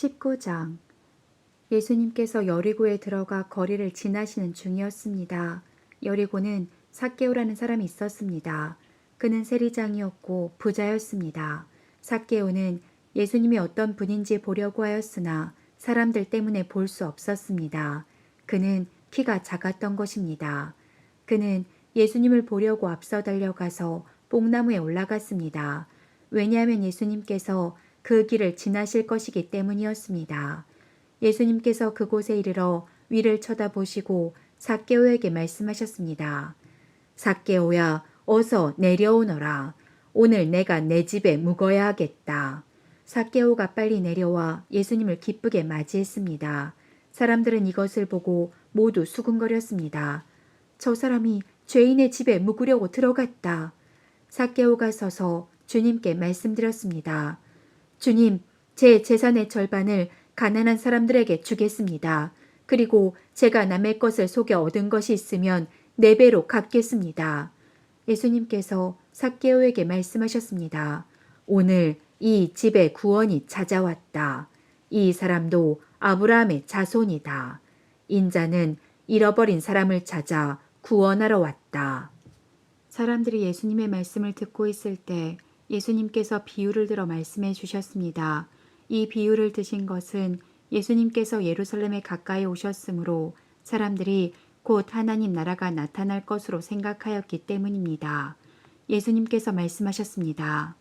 19장. 예수님께서 여리고에 들어가 거리를 지나시는 중이었습니다. 여리고는 삭개오라는 사람이 있었습니다. 그는 세리장이었고 부자였습니다. 삭개오는 예수님이 어떤 분인지 보려고 하였으나 사람들 때문에 볼 수 없었습니다. 그는 키가 작았던 것입니다. 그는 예수님을 보려고 앞서 달려가서 뽕나무에 올라갔습니다. 왜냐하면 예수님께서 그 길을 지나실 것이기 때문이었습니다. 예수님께서 그곳에 이르러 위를 쳐다보시고 삭개오에게 말씀하셨습니다. 삭개오야, 어서 내려오너라. 오늘 내가 내 집에 묵어야 하겠다. 삭개오가 빨리 내려와 예수님을 기쁘게 맞이했습니다. 사람들은 이것을 보고 모두 수군거렸습니다. 저 사람이 죄인의 집에 묵으려고 들어갔다. 삭개오가 서서 주님께 말씀드렸습니다. 주님, 제 재산의 절반을 가난한 사람들에게 주겠습니다. 그리고 제가 남의 것을 속여 얻은 것이 있으면 4배로 갚겠습니다. 예수님께서 삭개오에게 말씀하셨습니다. 오늘 이 집에 구원이 찾아왔다. 이 사람도 아브라함의 자손이다. 인자는 잃어버린 사람을 찾아 구원하러 왔다. 사람들이 예수님의 말씀을 듣고 있을 때 예수님께서 비유를 들어 말씀해 주셨습니다. 이 비유를 드신 것은 예수님께서 예루살렘에 가까이 오셨으므로 사람들이 곧 하나님 나라가 나타날 것으로 생각하였기 때문입니다. 예수님께서 말씀하셨습니다.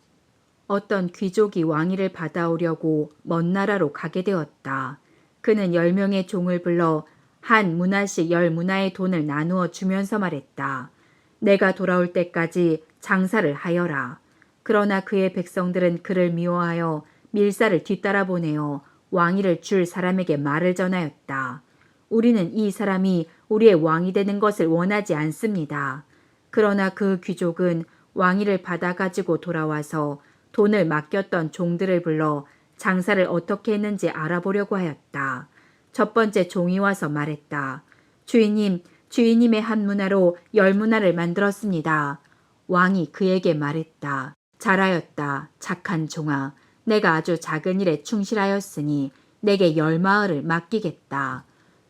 어떤 귀족이 왕위를 받아오려고 먼 나라로 가게 되었다. 그는 10명의 종을 불러 한 문화씩 10문화의 돈을 나누어 주면서 말했다. 내가 돌아올 때까지 장사를 하여라. 그러나 그의 백성들은 그를 미워하여 밀사를 뒤따라 보내어 왕위를 줄 사람에게 말을 전하였다. 우리는 이 사람이 우리의 왕이 되는 것을 원하지 않습니다. 그러나 그 귀족은 왕위를 받아가지고 돌아와서 돈을 맡겼던 종들을 불러 장사를 어떻게 했는지 알아보려고 하였다. 첫 번째 종이 와서 말했다. 주인님, 주인님의 한 문화로 10문화를 만들었습니다. 왕이 그에게 말했다. 잘하였다, 착한 종아. 내가 아주 작은 일에 충실하였으니 내게 10마을을 맡기겠다.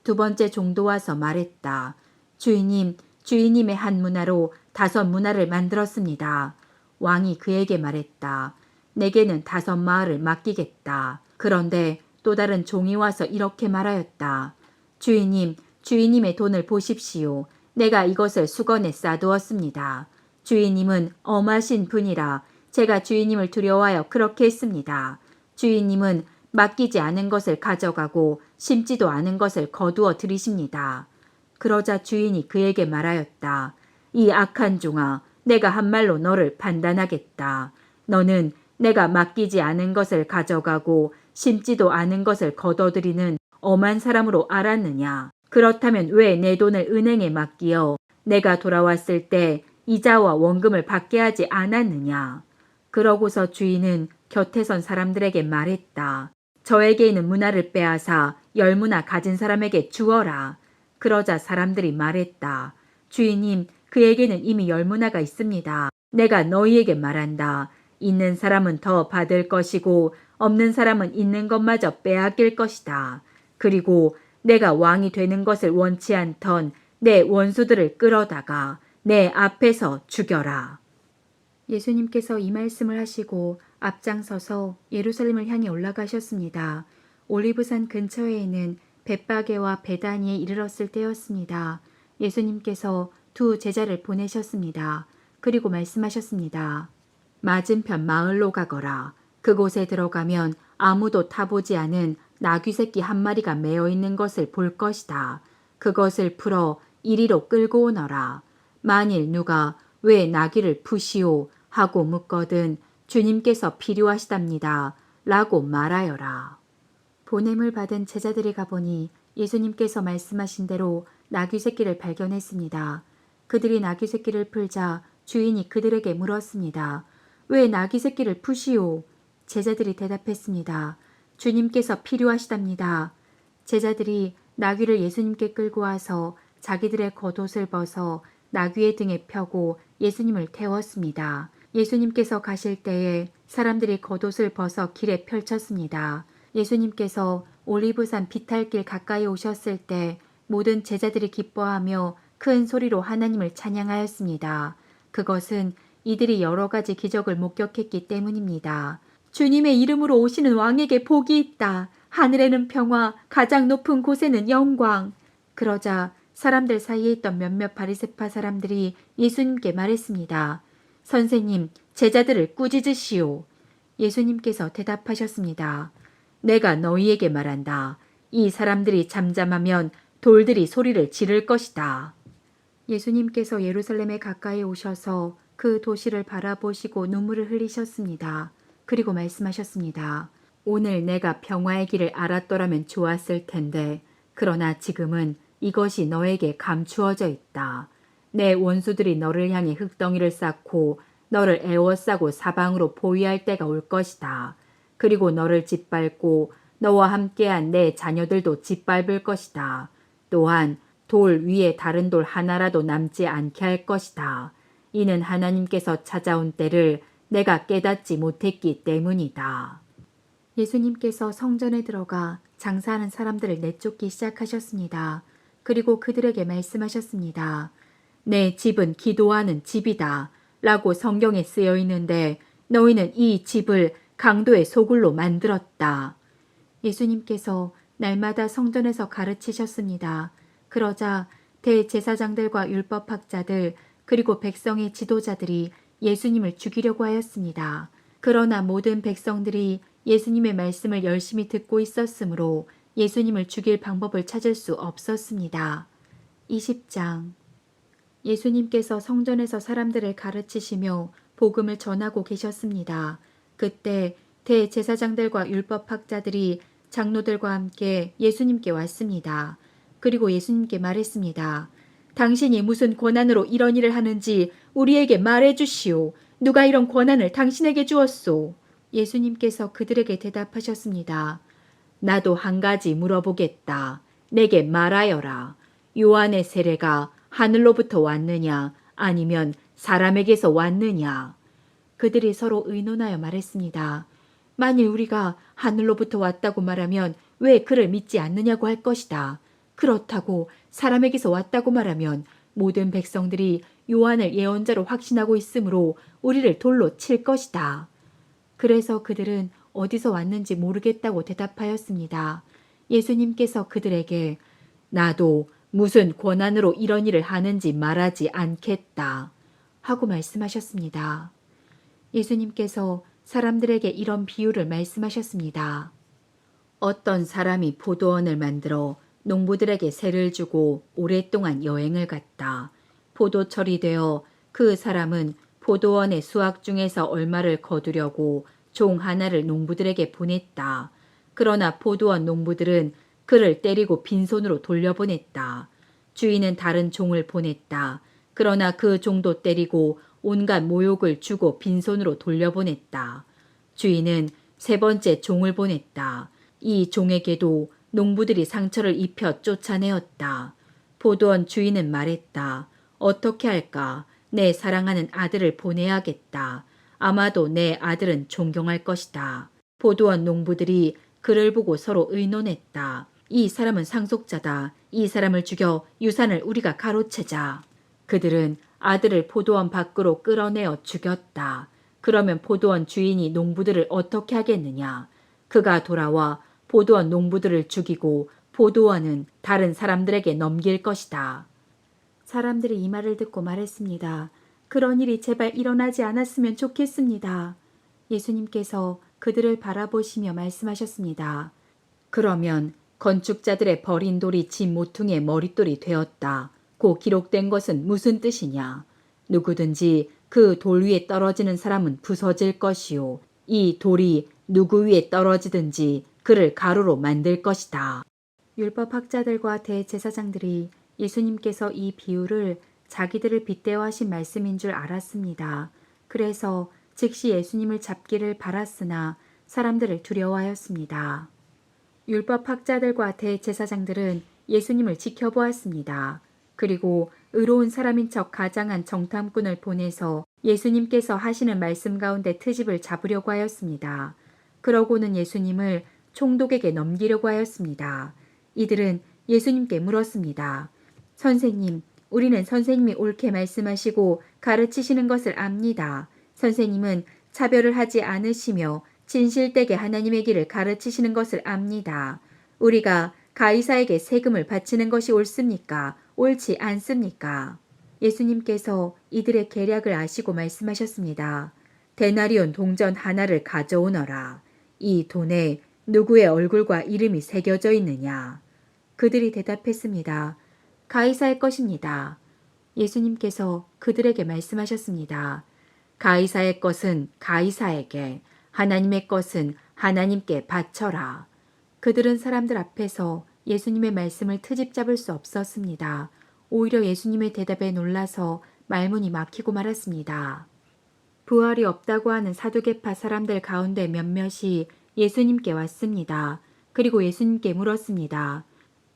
두 번째 종도 와서 말했다. 주인님, 주인님의 한 문화로 5문화를 만들었습니다. 왕이 그에게 말했다. 내게는 5마을을 맡기겠다. 그런데 또 다른 종이 와서 이렇게 말하였다. 주인님, 주인님의 돈을 보십시오. 내가 이것을 수건에 싸두었습니다. 주인님은 엄하신 분이라 제가 주인님을 두려워하여 그렇게 했습니다. 주인님은 맡기지 않은 것을 가져가고 심지도 않은 것을 거두어 들이십니다. 그러자 주인이 그에게 말하였다. 이 악한 종아, 내가 한 말로 너를 판단하겠다. 너는 내가 맡기지 않은 것을 가져가고 심지도 않은 것을 거둬들이는 엄한 사람으로 알았느냐? 그렇다면 왜 내 돈을 은행에 맡기어 내가 돌아왔을 때 이자와 원금을 받게 하지 않았느냐? 그러고서 주인은 곁에 선 사람들에게 말했다. 저에게 있는 문화를 빼앗아 10문화 가진 사람에게 주어라. 그러자 사람들이 말했다. 주인님, 그에게는 이미 10문화가 있습니다. 내가 너희에게 말한다. 있는 사람은 더 받을 것이고 없는 사람은 있는 것마저 빼앗길 것이다. 그리고 내가 왕이 되는 것을 원치 않던 내 원수들을 끌어다가 내 앞에서 죽여라. 예수님께서 이 말씀을 하시고 앞장서서 예루살렘을 향해 올라가셨습니다. 올리브산 근처에 있는 벳바게와 베다니에 이르렀을 때였습니다. 예수님께서 2 제자를 보내셨습니다. 그리고 말씀하셨습니다. 맞은편 마을로 가거라. 그곳에 들어가면 아무도 타보지 않은 나귀 새끼 한 마리가 매어 있는 것을 볼 것이다. 그것을 풀어 이리로 끌고 오너라. 만일 누가 왜 나귀를 푸시오 하고 묻거든 주님께서 필요하시답니다. 라고 말하여라. 보냄을 받은 제자들이 가보니 예수님께서 말씀하신 대로 나귀 새끼를 발견했습니다. 그들이 나귀 새끼를 풀자 주인이 그들에게 물었습니다. 왜 나귀 새끼를 푸시오? 제자들이 대답했습니다. 주님께서 필요하시답니다. 제자들이 나귀를 예수님께 끌고 와서 자기들의 겉옷을 벗어 나귀의 등에 펴고 예수님을 태웠습니다. 예수님께서 가실 때에 사람들이 겉옷을 벗어 길에 펼쳤습니다. 예수님께서 올리브산 비탈길 가까이 오셨을 때 모든 제자들이 기뻐하며 큰 소리로 하나님을 찬양하였습니다. 그것은 이들이 여러 가지 기적을 목격했기 때문입니다. 주님의 이름으로 오시는 왕에게 복이 있다. 하늘에는 평화, 가장 높은 곳에는 영광. 그러자 사람들 사이에 있던 몇몇 바리새파 사람들이 예수님께 말했습니다. 선생님, 제자들을 꾸짖으시오. 예수님께서 대답하셨습니다. 내가 너희에게 말한다. 이 사람들이 잠잠하면 돌들이 소리를 지를 것이다. 예수님께서 예루살렘에 가까이 오셔서 그 도시를 바라보시고 눈물을 흘리셨습니다. 그리고 말씀하셨습니다. 오늘 내가 평화의 길을 알았더라면 좋았을 텐데 그러나 지금은 이것이 너에게 감추어져 있다. 내 원수들이 너를 향해 흙덩이를 쌓고 너를 애워싸고 사방으로 포위할 때가 올 것이다. 그리고 너를 짓밟고 너와 함께한 내 자녀들도 짓밟을 것이다. 또한 돌 위에 다른 돌 하나라도 남지 않게 할 것이다. 이는 하나님께서 찾아온 때를 내가 깨닫지 못했기 때문이다. 예수님께서 성전에 들어가 장사하는 사람들을 내쫓기 시작하셨습니다. 그리고 그들에게 말씀하셨습니다. 내 집은 기도하는 집이다. 라고 성경에 쓰여 있는데 너희는 이 집을 강도의 소굴로 만들었다. 예수님께서 날마다 성전에서 가르치셨습니다. 그러자 대제사장들과 율법학자들 그리고 백성의 지도자들이 예수님을 죽이려고 하였습니다. 그러나 모든 백성들이 예수님의 말씀을 열심히 듣고 있었으므로 예수님을 죽일 방법을 찾을 수 없었습니다. 20장 예수님께서 성전에서 사람들을 가르치시며 복음을 전하고 계셨습니다. 그때 대제사장들과 율법학자들이 장로들과 함께 예수님께 왔습니다. 그리고 예수님께 말했습니다. 당신이 무슨 권한으로 이런 일을 하는지 우리에게 말해 주시오. 누가 이런 권한을 당신에게 주었소? 예수님께서 그들에게 대답하셨습니다. 나도 한 가지 물어보겠다. 내게 말하여라. 요한의 세례가 하늘로부터 왔느냐 아니면 사람에게서 왔느냐? 그들이 서로 의논하여 말했습니다. 만일 우리가 하늘로부터 왔다고 말하면 왜 그를 믿지 않느냐고 할 것이다. 그렇다고 사람에게서 왔다고 말하면 모든 백성들이 요한을 예언자로 확신하고 있으므로 우리를 돌로 칠 것이다. 그래서 그들은 어디서 왔는지 모르겠다고 대답하였습니다. 예수님께서 그들에게 나도 무슨 권한으로 이런 일을 하는지 말하지 않겠다 하고 말씀하셨습니다. 예수님께서 사람들에게 이런 비유를 말씀하셨습니다. 어떤 사람이 포도원을 만들어 농부들에게 세를 주고 오랫동안 여행을 갔다. 포도철이 되어 그 사람은 포도원의 수확 중에서 얼마를 거두려고 종 하나를 농부들에게 보냈다. 그러나 포도원 농부들은 그를 때리고 빈손으로 돌려보냈다. 주인은 다른 종을 보냈다. 그러나 그 종도 때리고 온갖 모욕을 주고 빈손으로 돌려보냈다. 주인은 세 번째 종을 보냈다. 이 종에게도 농부들이 상처를 입혀 쫓아내었다. 포도원 주인은 말했다. 어떻게 할까? 내 사랑하는 아들을 보내야겠다. 아마도 내 아들은 존경할 것이다. 포도원 농부들이 그를 보고 서로 의논했다. 이 사람은 상속자다. 이 사람을 죽여 유산을 우리가 가로채자. 그들은 아들을 포도원 밖으로 끌어내어 죽였다. 그러면 포도원 주인이 농부들을 어떻게 하겠느냐? 그가 돌아와 포도원 농부들을 죽이고 포도원은 다른 사람들에게 넘길 것이다. 사람들이 이 말을 듣고 말했습니다. 그런 일이 제발 일어나지 않았으면 좋겠습니다. 예수님께서 그들을 바라보시며 말씀하셨습니다. 그러면 건축자들의 버린 돌이 집 모퉁이의 머릿돌이 되었다. 고 기록된 것은 무슨 뜻이냐? 누구든지 그 돌 위에 떨어지는 사람은 부서질 것이요. 이 돌이 누구 위에 떨어지든지 그를 가루로 만들 것이다. 율법학자들과 대제사장들이 예수님께서 이 비유를 자기들을 빗대어 하신 말씀인 줄 알았습니다. 그래서 즉시 예수님을 잡기를 바랐으나 사람들을 두려워하였습니다. 율법학자들과 대제사장들은 예수님을 지켜보았습니다. 그리고 의로운 사람인 척 가장한 정탐꾼을 보내서 예수님께서 하시는 말씀 가운데 트집을 잡으려고 하였습니다. 그러고는 예수님을 총독에게 넘기려고 하였습니다. 이들은 예수님께 물었습니다. 선생님, 우리는 선생님이 옳게 말씀하시고 가르치시는 것을 압니다. 선생님은 차별을 하지 않으시며 진실되게 하나님의 길을 가르치시는 것을 압니다. 우리가 가이사에게 세금을 바치는 것이 옳습니까? 옳지 않습니까? 예수님께서 이들의 계략을 아시고 말씀하셨습니다. 데나리온 동전 하나를 가져오너라. 이 돈에 누구의 얼굴과 이름이 새겨져 있느냐? 그들이 대답했습니다. 가이사의 것입니다. 예수님께서 그들에게 말씀하셨습니다. 가이사의 것은 가이사에게, 하나님의 것은 하나님께 바쳐라. 그들은 사람들 앞에서 예수님의 말씀을 트집 잡을 수 없었습니다. 오히려 예수님의 대답에 놀라서 말문이 막히고 말았습니다. 부활이 없다고 하는 사두개파 사람들 가운데 몇몇이 예수님께 왔습니다. 그리고 예수님께 물었습니다.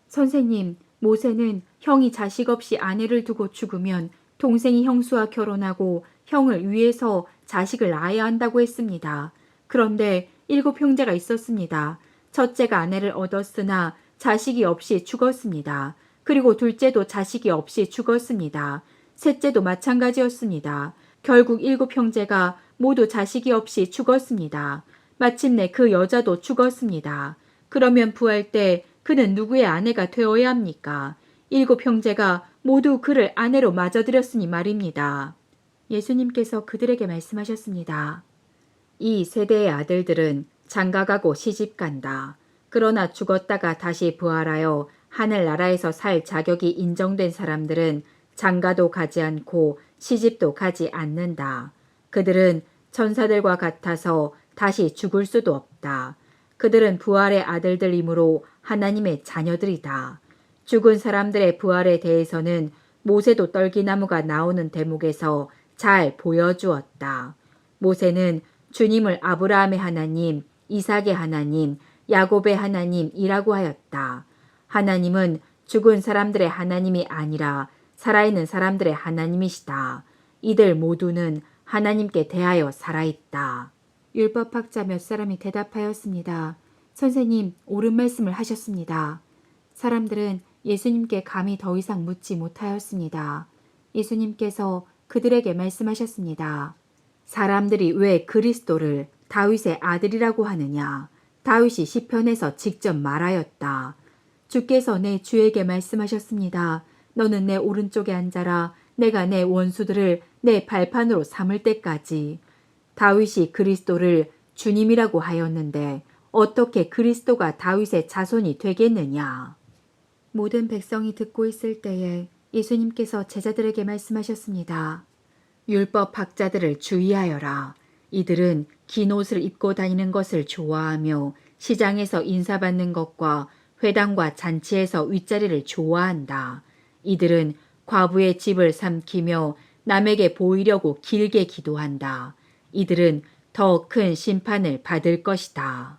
선생님, 모세는 형이 자식 없이 아내를 두고 죽으면 동생이 형수와 결혼하고 형을 위해서 자식을 낳아야 한다고 했습니다. 그런데 7 형제가 있었습니다. 첫째가 아내를 얻었으나 자식이 없이 죽었습니다. 그리고 둘째도 자식이 없이 죽었습니다. 셋째도 마찬가지였습니다. 결국 7 형제가 모두 자식이 없이 죽었습니다. 마침내 그 여자도 죽었습니다. 그러면 부활 때 그는 누구의 아내가 되어야 합니까? 7 형제가 모두 그를 아내로 맞아들였으니 말입니다. 예수님께서 그들에게 말씀하셨습니다. 이 세대의 아들들은 장가가고 시집간다. 그러나 죽었다가 다시 부활하여 하늘나라에서 살 자격이 인정된 사람들은 장가도 가지 않고 시집도 가지 않는다. 그들은 천사들과 같아서 다시 죽을 수도 없다. 그들은 부활의 아들들이므로 하나님의 자녀들이다. 죽은 사람들의 부활에 대해서는 모세도 떨기나무가 나오는 대목에서 잘 보여주었다. 모세는 주님을 아브라함의 하나님, 이삭의 하나님, 야곱의 하나님이라고 하였다. 하나님은 죽은 사람들의 하나님이 아니라 살아있는 사람들의 하나님이시다. 이들 모두는 하나님께 대하여 살아있다. 율법학자 몇 사람이 대답하였습니다. 선생님, 옳은 말씀을 하셨습니다. 사람들은 예수님께 감히 더 이상 묻지 못하였습니다. 예수님께서 그들에게 말씀하셨습니다. 사람들이 왜 그리스도를 다윗의 아들이라고 하느냐? 다윗이 시편에서 직접 말하였다. 주께서 내 주에게 말씀하셨습니다. 너는 내 오른쪽에 앉아라. 내가 내 원수들을 내 발판으로 삼을 때까지. 다윗이 그리스도를 주님이라고 하였는데 어떻게 그리스도가 다윗의 자손이 되겠느냐? 모든 백성이 듣고 있을 때에 예수님께서 제자들에게 말씀하셨습니다. 율법학자들을 주의하여라. 이들은 긴 옷을 입고 다니는 것을 좋아하며 시장에서 인사받는 것과 회당과 잔치에서 윗자리를 좋아한다. 이들은 과부의 집을 삼키며 남에게 보이려고 길게 기도한다. 이들은 더 큰 심판을 받을 것이다.